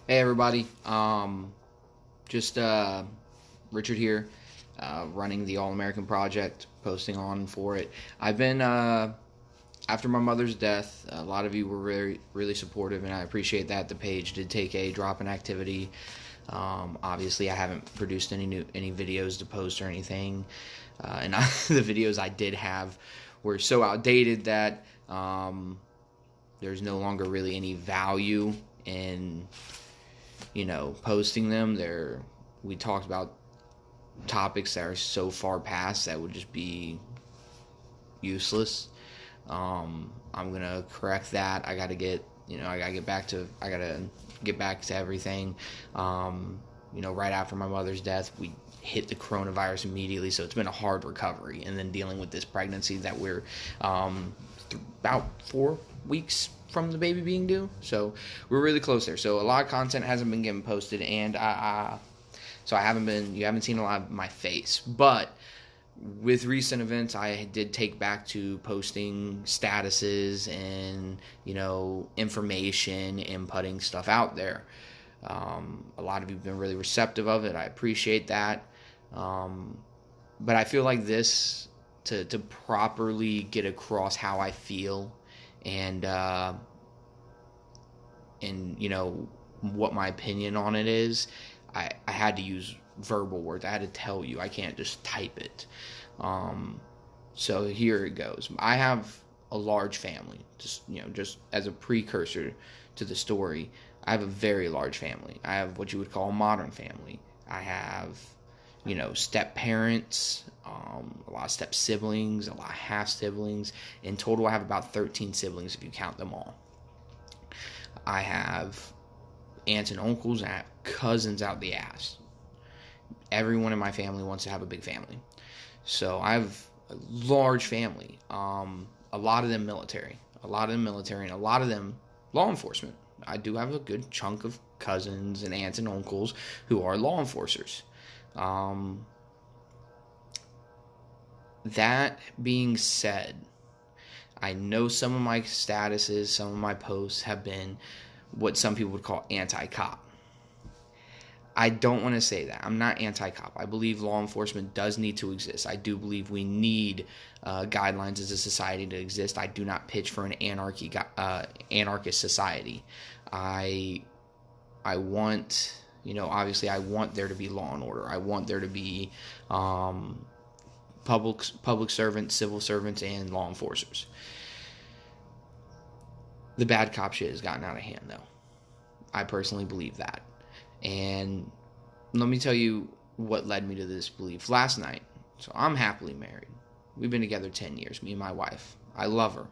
Hey everybody, just Richard here, running the All American Project, posting on for it. I've been after my mother's death. A lot of you were really supportive, and I appreciate that. The page did take a drop in activity. Obviously, I haven't produced any videos to post or anything, and the videos I did have were so outdated that there's no longer really any value in posting them. We talked about topics that are so far past that would just be useless. I'm gonna correct that. I gotta get back to everything. Right after my mother's death, we hit the coronavirus immediately, so it's been a hard recovery. And then dealing with this pregnancy that we're about 4 weeks from the baby being due, so we're really close there. So a lot of content hasn't been getting posted, and you haven't seen a lot of my face. But with recent events, I did take back to posting statuses and information and putting stuff out there. A lot of you have been really receptive of it. I appreciate that. But I feel like this to properly get across how I feel and what my opinion on it is. I had to use verbal words. I had to tell you. I can't just type it. So here it goes. I have a large family. Just as a precursor to the story, I have a very large family. I have what you would call a modern family. I have, step parents, a lot of step siblings, a lot of half siblings. In total, I have about 13 siblings if you count them all. I have aunts and uncles, and I have cousins out the ass. Everyone in my family wants to have a big family. So I have a large family. A lot of them military, and a lot of them law enforcement. I do have a good chunk of cousins and aunts and uncles who are law enforcers. That being said, I know some of my statuses, some of my posts have been what some people would call anti-cop. I don't want to say that. I'm not anti-cop. I believe law enforcement does need to exist. I do believe we need guidelines as a society to exist. I do not pitch for an anarchist society. I want, obviously I want there to be law and order. I want there to be public servants, civil servants, and law enforcers. The bad cop shit has gotten out of hand, though. I personally believe that. And let me tell you what led me to this belief. Last night, so I'm happily married. We've been together 10 years, me and my wife. I love her.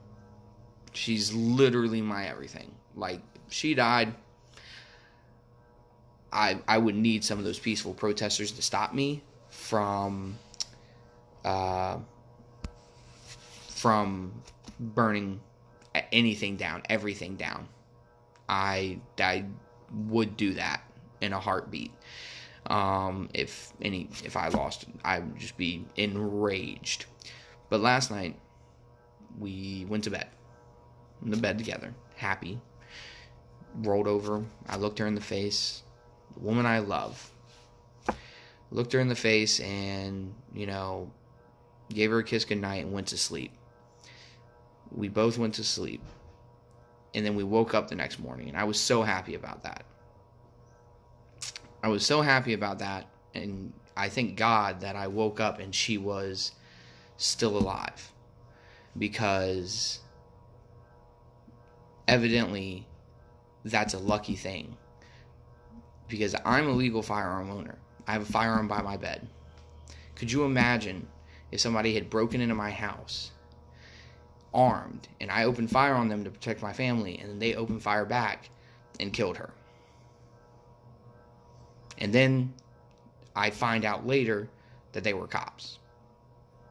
She's literally my everything. Like, if she died, I would need some of those peaceful protesters to stop me from burning anything down, everything down. I would do that in a heartbeat. If I lost, I would just be enraged. But last night, we went to bed. In the bed together, happy. Rolled over. I looked her in the face. The woman I love. Looked her in the face and, gave her a kiss goodnight and went to sleep. We both went to sleep. And then we woke up the next morning, and I was so happy about that. And I thank God that I woke up and she was still alive. Because evidently that's a lucky thing. Because I'm a legal firearm owner. I have a firearm by my bed. Could you imagine if somebody had broken into my house armed, and I opened fire on them to protect my family, and then they opened fire back and killed her? And then I find out later that they were cops.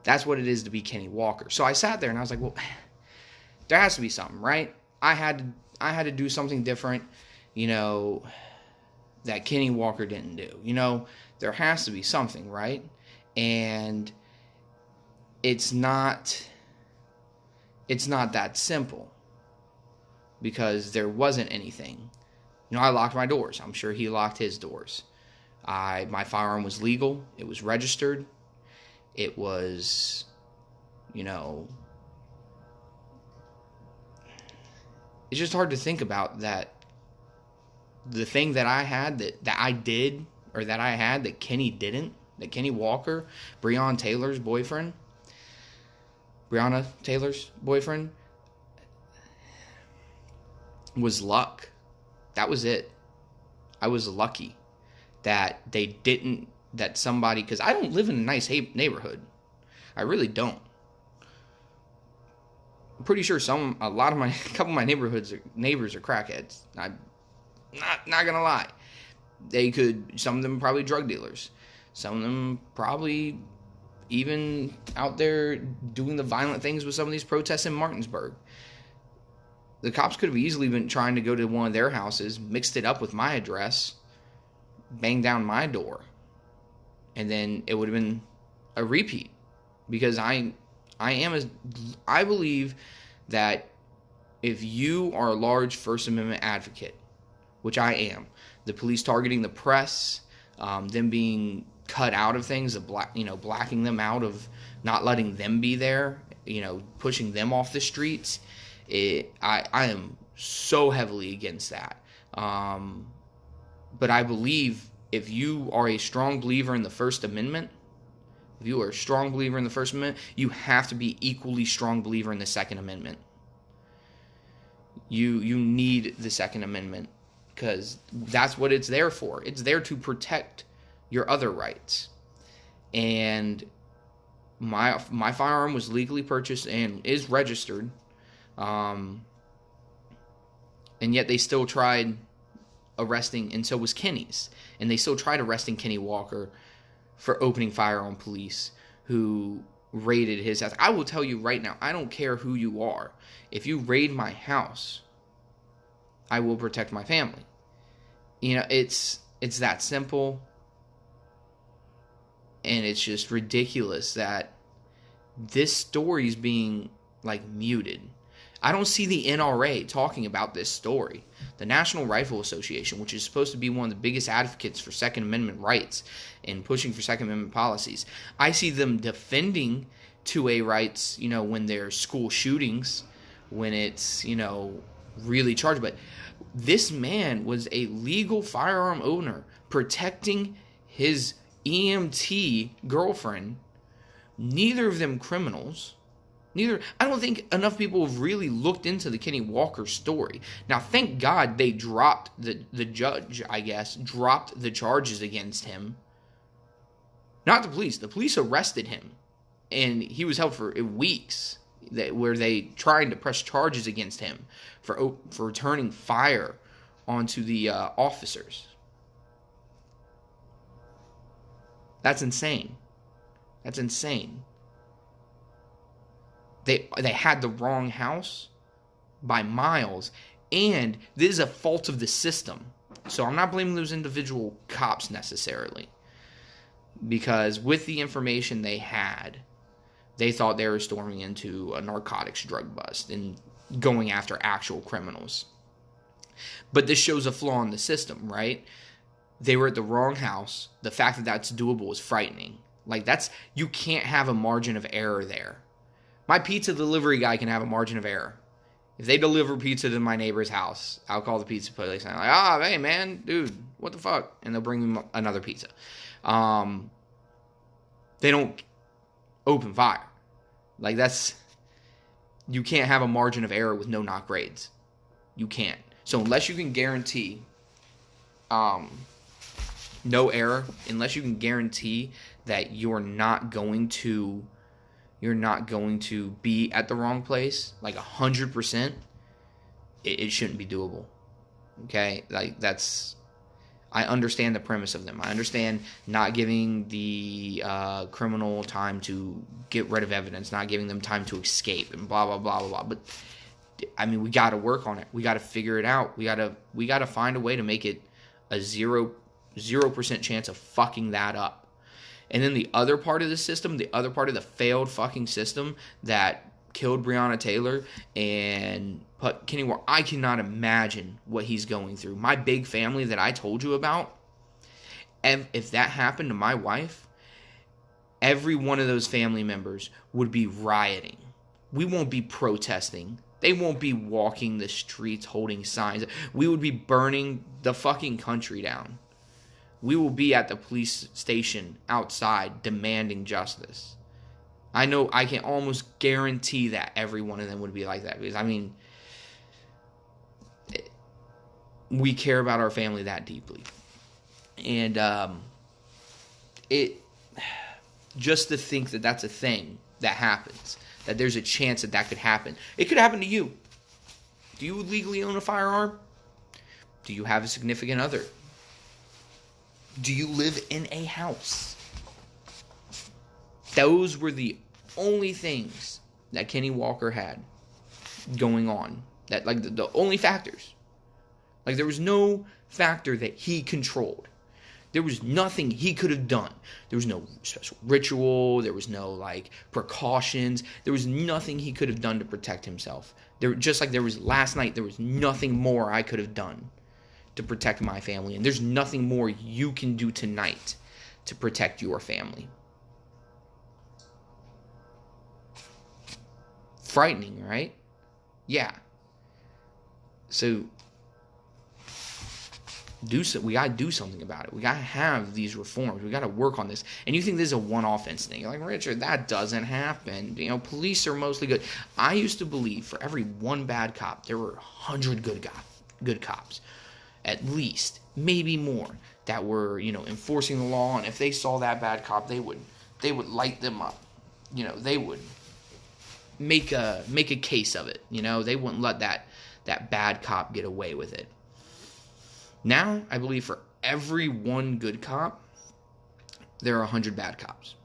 That's what it is to be Kenny Walker. So I sat there and I was like, well, there has to be something, right? I had to do something different, that Kenny Walker didn't do. There has to be something, right? And it's not that simple, because there wasn't anything I locked my doors. I'm sure he locked his doors. My firearm was legal. It was registered. It was, you know, it's just hard to think about that the thing that I had that I did, or that I had that Kenny didn't, that Kenny Walker, Breonna Taylor's boyfriend, was luck. That was it. I was lucky that they didn't, that somebody, because I don't live in a nice neighborhood. I really don't. I'm pretty sure a couple of my neighbors are crackheads. I'm not gonna lie. Some of them probably drug dealers. Some of them probably even out there doing the violent things with some of these protests in Martinsburg. The cops could have easily been trying to go to one of their houses, mixed it up with my address, banged down my door, and then it would have been a repeat. Because I believe that if you are a large First Amendment advocate, which I am, the police targeting the press, them being cut out of things, blacking them out of not letting them be there, pushing them off the streets, I am so heavily against that. But I believe if you are a strong believer in the First Amendment, you have to be equally strong believer in the Second Amendment. You need the Second Amendment because that's what it's there for. It's there to protect your other rights. And my firearm was legally purchased and is registered. And yet they still tried arresting, and so was Kenny's. And they still tried arresting Kenny Walker for opening fire on police who raided his house. I will tell you right now, I don't care who you are. If you raid my house, I will protect my family. It's that simple. And it's just ridiculous that this story is being muted. I don't see the NRA talking about this story. The National Rifle Association, which is supposed to be one of the biggest advocates for Second Amendment rights and pushing for Second Amendment policies, I see them defending 2A rights, when there's school shootings, when it's, really charged. But this man was a legal firearm owner protecting his EMT girlfriend, neither of them criminals. I don't think enough people have really looked into the Kenny Walker story. Now, thank God they dropped the judge, I guess, dropped the charges against him. Not the police. The police arrested him, and he was held for weeks, where they tried to press charges against him for returning fire onto the officers. That's insane. They had the wrong house by miles, and this is a fault of the system. So I'm not blaming those individual cops necessarily, because with the information they had, they thought they were storming into a narcotics drug bust and going after actual criminals. But this shows a flaw in the system, right? They were at the wrong house. The fact that that's doable is frightening. You can't have a margin of error there. My pizza delivery guy can have a margin of error. If they deliver pizza to my neighbor's house, I'll call the pizza place and I'm hey man, dude, what the fuck? And they'll bring me another pizza. They don't open fire. You can't have a margin of error with no knock grades. You can't. So unless you can guarantee no error, unless you can guarantee that you're not going to be at the wrong place, 100%, it shouldn't be doable. Okay? I understand the premise of them. I understand not giving the criminal time to get rid of evidence, not giving them time to escape, and blah, blah, blah, blah, blah. But, we got to work on it. We got to figure it out. We got to find a way to make it a 0% chance of fucking that up. And then the other part of the system, the failed fucking system that killed Breonna Taylor and But Kenny Walker, I cannot imagine what he's going through. My big family that I told you about, and if that happened to my wife, every one of those family members would be rioting. We won't be protesting. They won't be walking the streets holding signs. We would be burning the fucking country down. We will be at the police station outside demanding justice. I know, I can almost guarantee that every one of them would be like that. Because, I mean, we care about our family that deeply. And just to think that that's a thing that happens, that there's a chance that that could happen. It could happen to you. Do you legally own a firearm? Do you have a significant other? Do you live in a house? Those were the only things that Kenny Walker had going on. That, like, the only factors. Like, there was no factor that he controlled. There was nothing he could have done. There was no special ritual. There was no, like, precautions. There was nothing he could have done to protect himself. Just like there was last night, there was nothing more I could have done to protect my family. And there's nothing more you can do tonight to protect your family. Frightening, right? Yeah. So we gotta do something about it. We gotta have these reforms. We gotta work on this. And you think this is a one-off incident? You're like, Richard, that doesn't happen. You know, police are mostly good. I used to believe for every one bad cop, there were 100 good cops, at least, maybe more, that were, you know, enforcing the law. And if they saw that bad cop, they would light them up. You know, they would make a case of it. You know, they wouldn't let that bad cop get away with it. Now, I believe for every one good cop, there are 100 bad cops.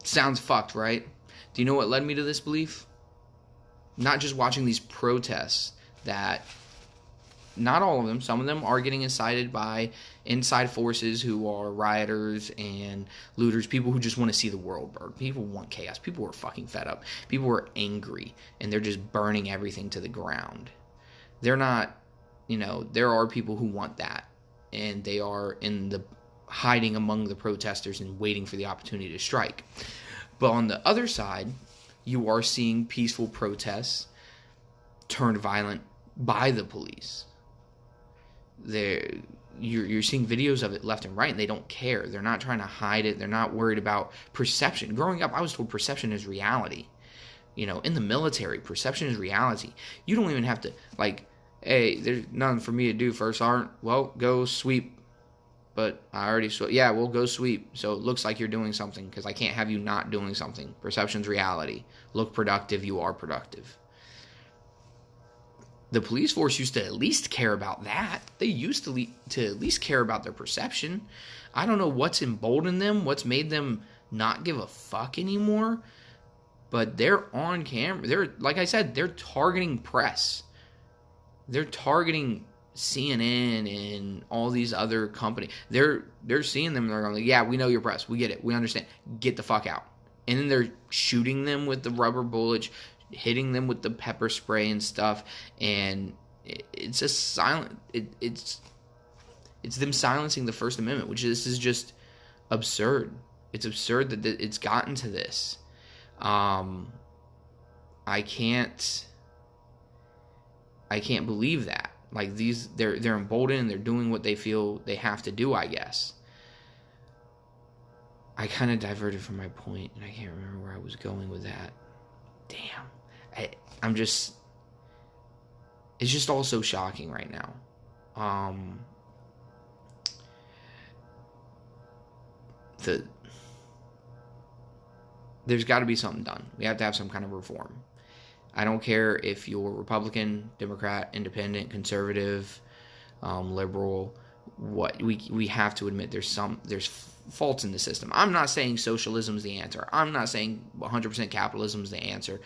Sounds fucked, right? Do you know what led me to this belief? Not just watching these protests that, not all of them, some of them are getting incited by inside forces who are rioters and looters, people who just want to see the world burn. People want chaos. People are fucking fed up. People are angry, and they're just burning everything to the ground. They're not... You know, there are people who want that, and they are hiding among the protesters and waiting for the opportunity to strike. But on the other side, you are seeing peaceful protests turned violent by the police. You're seeing videos of it left and right, and they don't care. They're not trying to hide it. They're not worried about perception. Growing up, I was told perception is reality. You know, in the military, perception is reality. You don't even have to, like... Hey, there's nothing for me to do, First Sergeant. Well, go sweep. But I already swept. Yeah, well, go sweep. So it looks like you're doing something, because I can't have you not doing something. Perception's reality. Look productive, you are productive. The police force used to at least care about that. They used to at least care about their perception. I don't know what's emboldened them, what's made them not give a fuck anymore. But they're on camera. They're, like I said, they're targeting press. They're targeting CNN and all these other companies. They're seeing them. They're going, like, yeah, we know your press. We get it. We understand. Get the fuck out. And then they're shooting them with the rubber bullets, hitting them with the pepper spray and stuff. And it's just silent. It's them silencing the First Amendment, which is just absurd. It's absurd that it's gotten to this. I can't believe that. Like, they're emboldened and they're doing what they feel they have to do, I guess. I kind of diverted from my point, and I can't remember where I was going with that. Damn. I'm just... It's just all so shocking right now. There's got to be something done. We have to have some kind of reform. I don't care if you're Republican, Democrat, Independent, Conservative, Liberal. What we have to admit, there's faults in the system. I'm not saying socialism is the answer. I'm not saying 100% capitalism is the answer.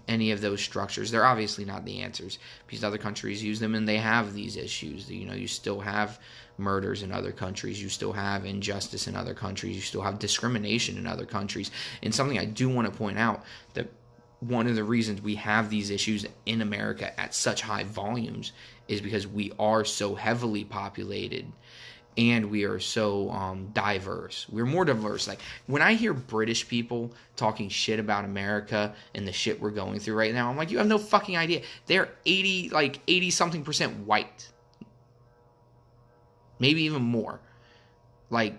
Any of those structures, they're obviously not the answers, because other countries use them and they have these issues. You know, you still have murders in other countries. You still have injustice in other countries. You still have discrimination in other countries. And something I do want to point out, that one of the reasons we have these issues in America at such high volumes is because we are so heavily populated and we are so diverse. We're more diverse. Like, when I hear British people talking shit about America and the shit we're going through right now, I'm like, you have no fucking idea. They're 80 something percent white. Maybe even more. Like,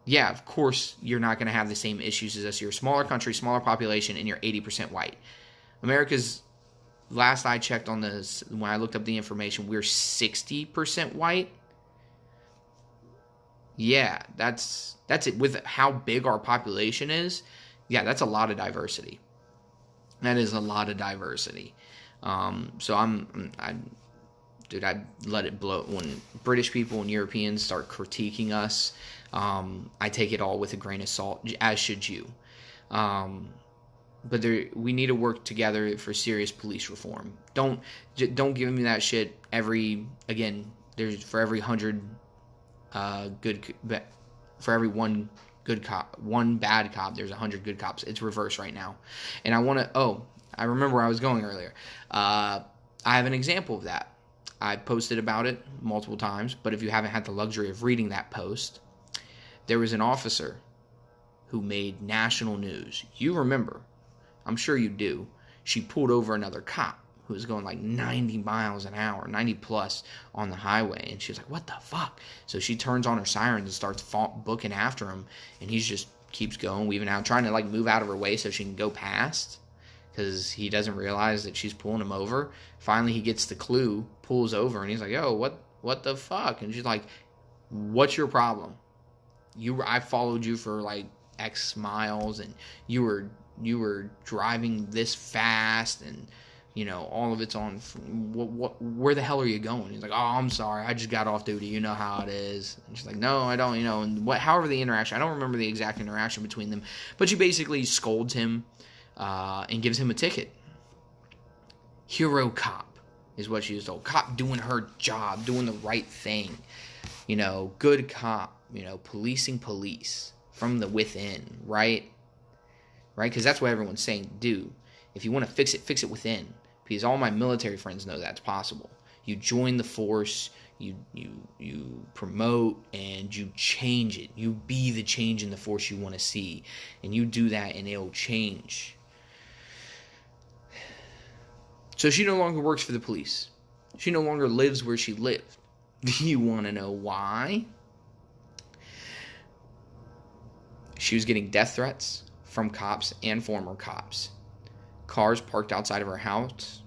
yeah, of course you're not going to have the same issues as us. You're a smaller country, smaller population, and you're 80% white. America's, last I checked on this, when I looked up the information, we're 60% white. Yeah, that's it. With how big our population is, yeah, that's a lot of diversity. That is a lot of diversity. So I let it blow. When British people and Europeans start critiquing us, I take it all with a grain of salt, as should you. But we need to work together for serious police reform. Don't give me that shit. There's for every 100 for every one good cop, one bad cop, there's 100 good cops. It's reverse right now. And I remember where I was going earlier. I have an example of that. I posted about it multiple times, but if you haven't had the luxury of reading that post, there was an officer who made national news. You remember, I'm sure you do. She pulled over another cop who was going like 90 miles an hour, 90 plus on the highway. And she was like, what the fuck? So she turns on her sirens and starts booking after him. And he just keeps going, weaving out, trying to like move out of her way so she can go past, because he doesn't realize that she's pulling him over. Finally, he gets the clue, pulls over, and he's like, yo, what the fuck? And she's like, what's your problem? I followed you for like X miles, and you were driving this fast, and you know, all of it's on. Where the hell are you going? He's like, oh, I'm sorry, I just got off duty. You know how it is. And she's like, no, I don't. You know, and however the interaction, I don't remember the exact interaction between them, but she basically scolds him and gives him a ticket. Hero cop is what she was told. Cop doing her job, doing the right thing. You know, good cop. You know, policing police from the within, right? Right? Because that's what everyone's saying to do. If you want to fix it within. Because all my military friends know that's possible. You join the force, you promote, and you change it. You be the change in the force you want to see. And you do that, and it'll change. So she no longer works for the police. She no longer lives where she lived. Do you want to know why? She was getting death threats from cops and former cops. Cars parked outside of her house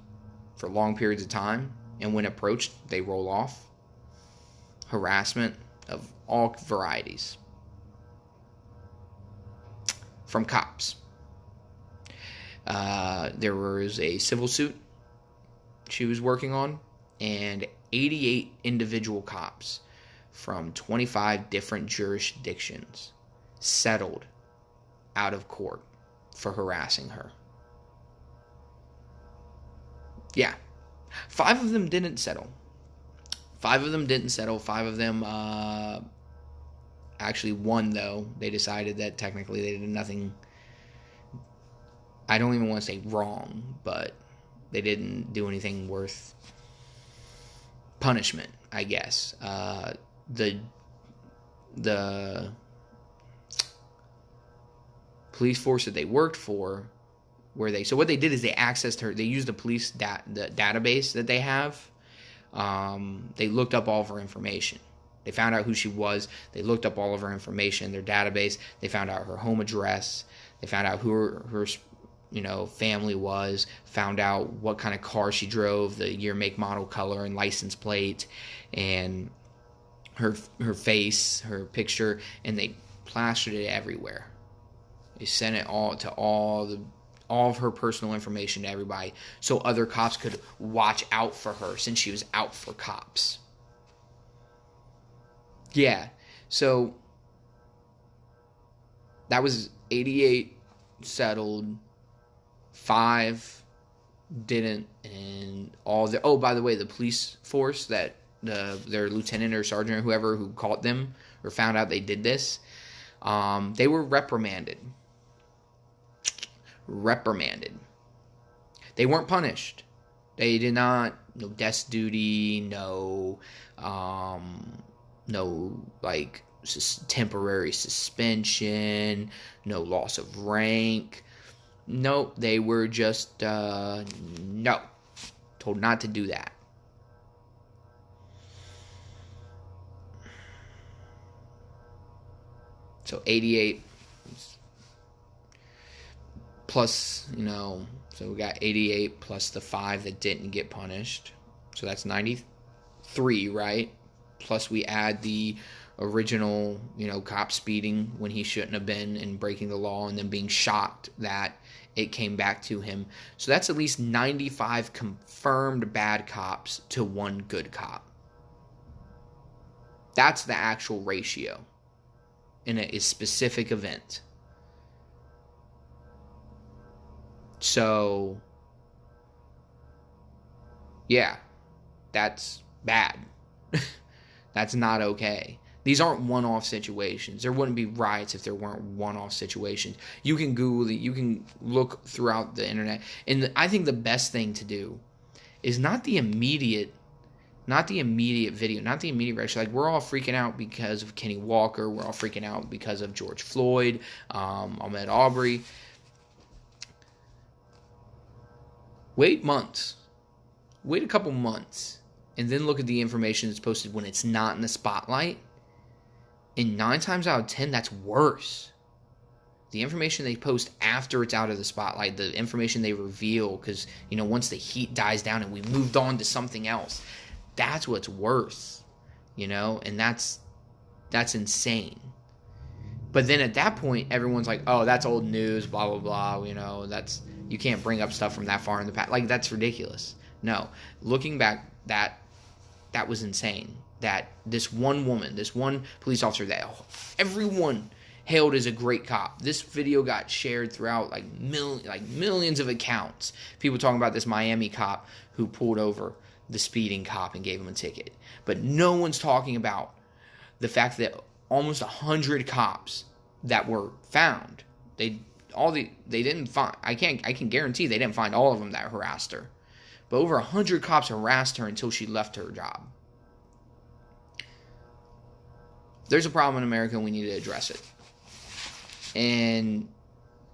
for long periods of time, and when approached, they roll off. Harassment of all varieties from cops. There was a civil suit she was working on, and 88 individual cops from 25 different jurisdictions settled out of court for harassing her. Yeah. 5 of them didn't settle. 5 of them actually won, though. They decided that technically they did nothing. I don't even want to say wrong, but they didn't do anything worth punishment, I guess. The police force that they worked for, so what they did is they accessed her. They used the police the database that they have. They looked up all of her information. They found out who she was. They looked up all of her information in their database. They found out her home address. They found out who her family was. Found out what kind of car she drove, the year, make, model, color, and license plate, and her face, her picture, and they plastered it everywhere. They sent it all to all of her personal information to everybody, so other cops could watch out for her since she was out for cops. Yeah, so that was 88 settled, 5 didn't, and by the way, the police force that their lieutenant or sergeant or whoever who caught them or found out they did this, they were reprimanded. They weren't punished. They did not, no desk duty, no like temporary suspension, no loss of rank. Nope, they were just, no, told not to do that. So 88 plus, so we got 88 plus the 5 that didn't get punished. So that's 93, right? Plus we add the original, cop speeding when he shouldn't have been and breaking the law and then being shocked that it came back to him. So that's at least 95 confirmed bad cops to 1 good cop. That's the actual ratio in a specific event. So, yeah, that's bad. That's not okay. These aren't one-off situations. There wouldn't be riots if there weren't one-off situations. You can Google it. You can look throughout the internet. And I think the best thing to do is not the immediate video, not the immediate reaction. Like, we're all freaking out because of Kenny Walker. We're all freaking out because of George Floyd, Ahmaud Arbery. Wait months. Wait a couple months. And then look at the information that's posted when it's not in the spotlight. And 9 times out of 10, that's worse. The information they post after it's out of the spotlight, the information they reveal, because, once the heat dies down and we moved on to something else, that's what's worse, and that's insane. But then at that point, everyone's like, oh, that's old news, blah, blah, blah, that's, you can't bring up stuff from that far in the past. Like, that's ridiculous. No, looking back, that was insane. That this one woman, this one police officer that everyone hailed as a great cop. This video got shared throughout millions of accounts. People talking about this Miami cop who pulled over the speeding cop and gave him a ticket. But no one's talking about the fact that almost 100 cops that were found, they didn't find. I can guarantee they didn't find all of them that harassed her. But over 100 cops harassed her until she left her job. There's a problem in America and we need to address it. And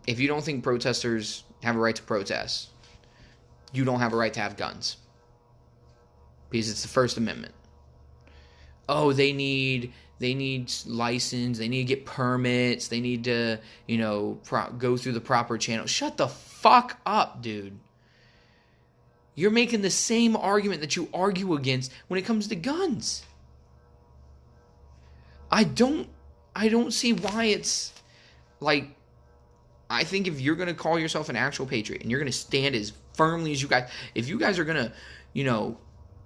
if you don't think protesters have a right to protest, you don't have a right to have guns. Because it's the First Amendment. Oh, they need license, they need to get permits, they need to, go through the proper channel. Shut the fuck up, dude. You're making the same argument that you argue against when it comes to guns. I don't see why it's like, I think if you're going to call yourself an actual patriot and you're going to stand as firmly as you guys, if you guys are going to,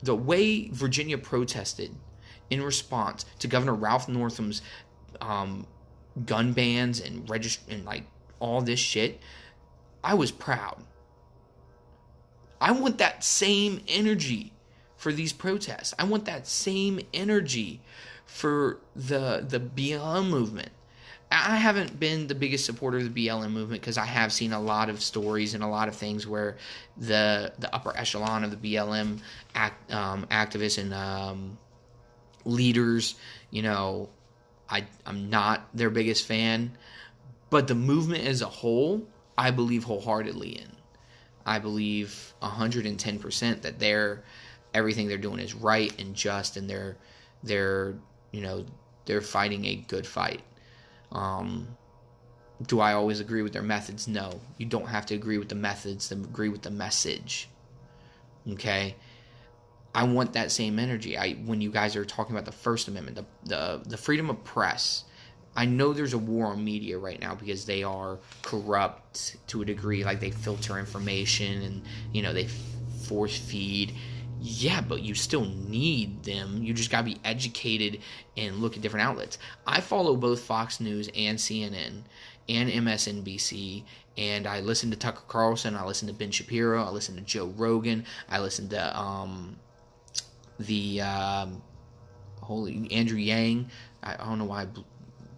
the way Virginia protested in response to Governor Ralph Northam's gun bans and like all this shit, I was proud. I want that same energy for these protests. I want that same energy for the BLM movement. I haven't been the biggest supporter of the BLM movement because I have seen a lot of stories and a lot of things where the upper echelon of the BLM activists and leaders, I'm not their biggest fan. But the movement as a whole, I believe wholeheartedly in. I believe 110% that everything they're doing is right and just, and they're fighting a good fight. Do I always agree with their methods? No. You don't have to agree with the methods to agree with the message. Okay? I want that same energy. When you guys are talking about the First Amendment, the freedom of press, I know there's a war on media right now because they are corrupt to a degree. Like, they filter information and, they force feed. Yeah, but you still need them. You just got to be educated and look at different outlets. I follow both Fox News and CNN and MSNBC, and I listen to Tucker Carlson. I listen to Ben Shapiro. I listen to Joe Rogan. I listen to Andrew Yang. I don't know why I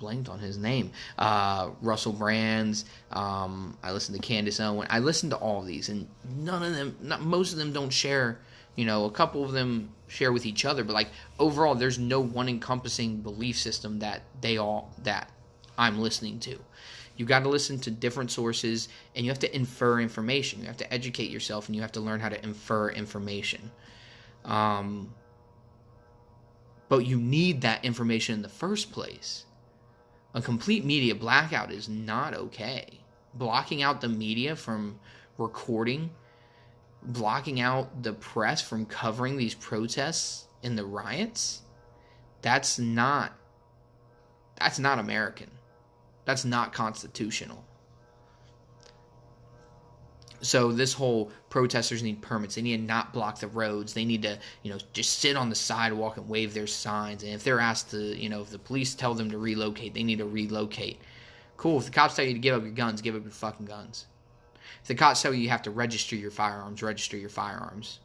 blanked on his name. Russell Brands. I listened to Candace Owen. I listened to all of these, and none of them, most of them don't share. A couple of them share with each other, but like overall, there's no one encompassing belief system that I'm listening to. You got to listen to different sources, and you have to infer information. You have to educate yourself, and you have to learn how to infer information. But you need that information in the first place. A complete media blackout is not okay. Blocking out the media from recording, blocking out the press from covering these protests and the riots, that's not American. That's not constitutional. So this whole protesters need permits. They need to not block the roads. They need to, just sit on the sidewalk and wave their signs. And if they're asked to, if the police tell them to relocate, they need to relocate. Cool. If the cops tell you to give up your guns, give up your fucking guns. If the cops tell you have to register your firearms, register your firearms.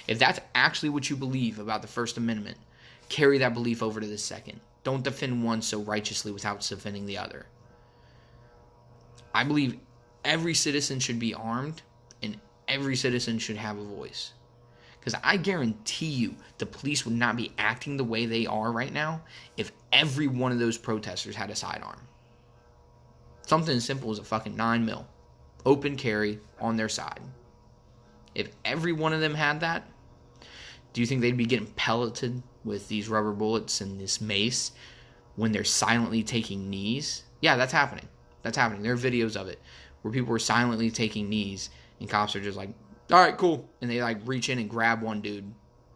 If that's actually what you believe about the First Amendment, carry that belief over to the second. Don't defend one so righteously without defending the other. I believe every citizen should be armed, and every citizen should have a voice. Because I guarantee you the police would not be acting the way they are right now if every one of those protesters had a sidearm. Something as simple as a fucking 9mm, open carry on their side. If every one of them had that, do you think they'd be getting pelleted with these rubber bullets and this mace when they're silently taking knees? Yeah, that's happening. That's happening. There are videos of it where people were silently taking knees, and cops are just like, all right, cool. And they like reach in and grab one dude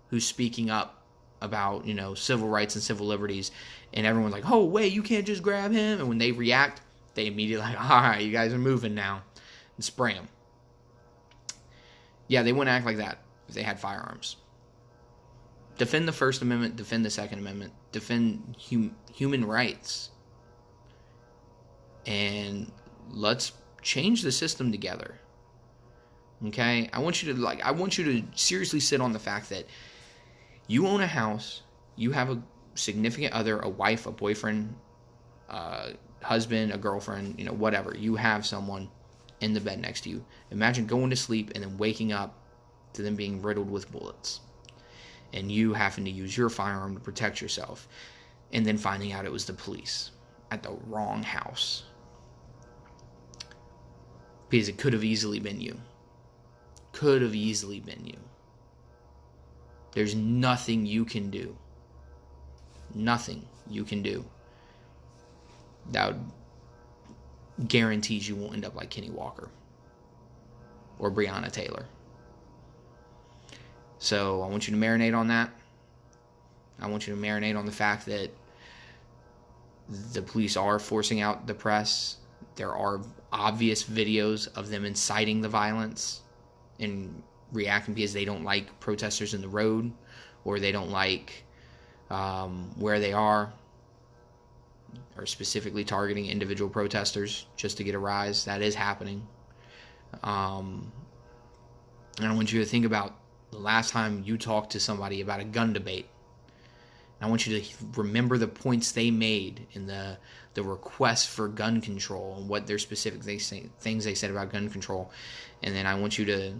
who's speaking up about, civil rights and civil liberties. And everyone's like, oh, wait, you can't just grab him. And when they react, they immediately like, all right, you guys are moving now, and spray them. Yeah, they wouldn't act like that if they had firearms. Defend the First Amendment, defend the Second Amendment, defend human rights. And let's change the system together. Okay? I want you to seriously sit on the fact that you own a house, you have a significant other, a wife, a boyfriend, husband, a girlfriend, whatever. You have someone in the bed next to you. Imagine going to sleep and then waking up to them being riddled with bullets. And you having to use your firearm to protect yourself. And then finding out it was the police at the wrong house. Because it could have easily been you. Could have easily been you. There's nothing you can do. Nothing you can do that guarantees you won't end up like Kenny Walker or Breonna Taylor. So I want you to marinate on that. I want you to marinate on the fact that the police are forcing out the press. There are obvious videos of them inciting the violence and reacting because they don't like protesters in the road, or they don't like where they are, or specifically targeting individual protesters just to get a rise. That is happening. And I want you to think about the last time you talked to somebody about a gun debate. I want you to remember the points they made in the request for gun control and what their specific things they said about gun control. And then I want you to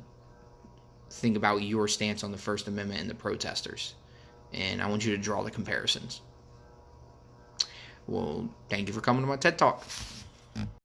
think about your stance on the First Amendment and the protesters. And I want you to draw the comparisons. Well, thank you for coming to my TED Talk.